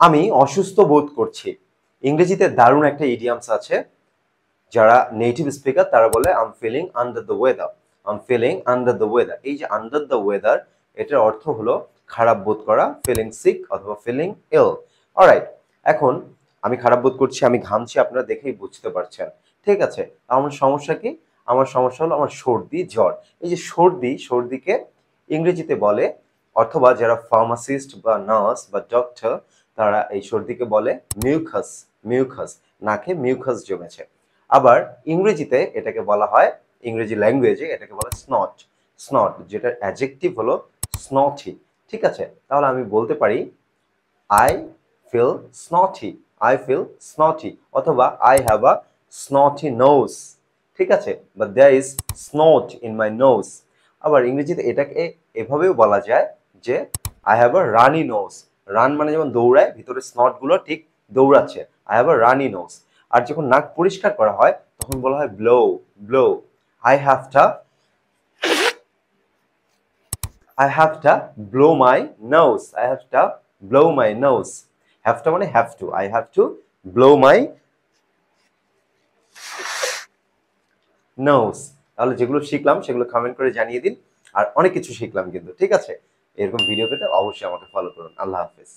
আমি অসুস্থ বোধ করছি। ইংরেজিতে দারুণ একটা ইডিয়ামস আছে, যারা নেটিভ স্পিকার তারা বলে I am feeling under the weather. I am feeling under the weather. এই যে আন্ডার দ্য ওয়েদার, এটার অর্থ হলো খারাপ বোধ করা, ফিলিং সিক অথবা ফিলিং ইল। অলরাইট, এখন আমি খারাপ বোধ করছি, আমি ঘামছি, আপনারা দেখেই বুঝতে পারছেন। ঠিক আছে, আমার সমস্যা কি? আমার সমস্যা হলো আমার সর্দি জ্বর। এই যে সর্দিকে ইংরেজিতে বলে, অথবা যারা ফার্মাসিস্ট বা নার্স বা ডক্টর তারা এই সর্দিকে বলে মিউকাস। মিউকাস, নাকে মিউকাস জমেছে। আবার ইংরেজিতে এটাকে বলা হয়, ইংরেজি ল্যাঙ্গুয়েজে এটাকে বলা স্নট। স্নট, যেটার অ্যাডজেক্টিভ হলো স্নটি। ঠিক আছে, তাহলে আমি বলতে পারি I feel snotty, I feel snotty, অথবা I have a snotty nose. ঠিক আছে, বা there is snot in my nose. আবার ইংরেজিতে এটাকে এভাবেও বলা যায় যে I have a runny nose. Run মানে যেমন দৌড়ায়, ভিতরে স্নট গুলো ঠিক দৌড়াচ্ছে। I have a runny nose. আর যখন নাক পরিষ্কার করা হয় তখন বলা হয় blow. Blow, I have to I have to blow my nose. I have to blow my nose. Have to মানে have to. I have to blow my nose. তাহলে যেগুলো শিখলাম সেগুলো কমেন্ট করে জানিয়ে দিন। আর অনেক কিছু শিখলাম কিন্তু, ঠিক আছে? এরকম ভিডিও পেতে অবশ্যই আমাকে ফলো করুন। আল্লাহ হাফেজ।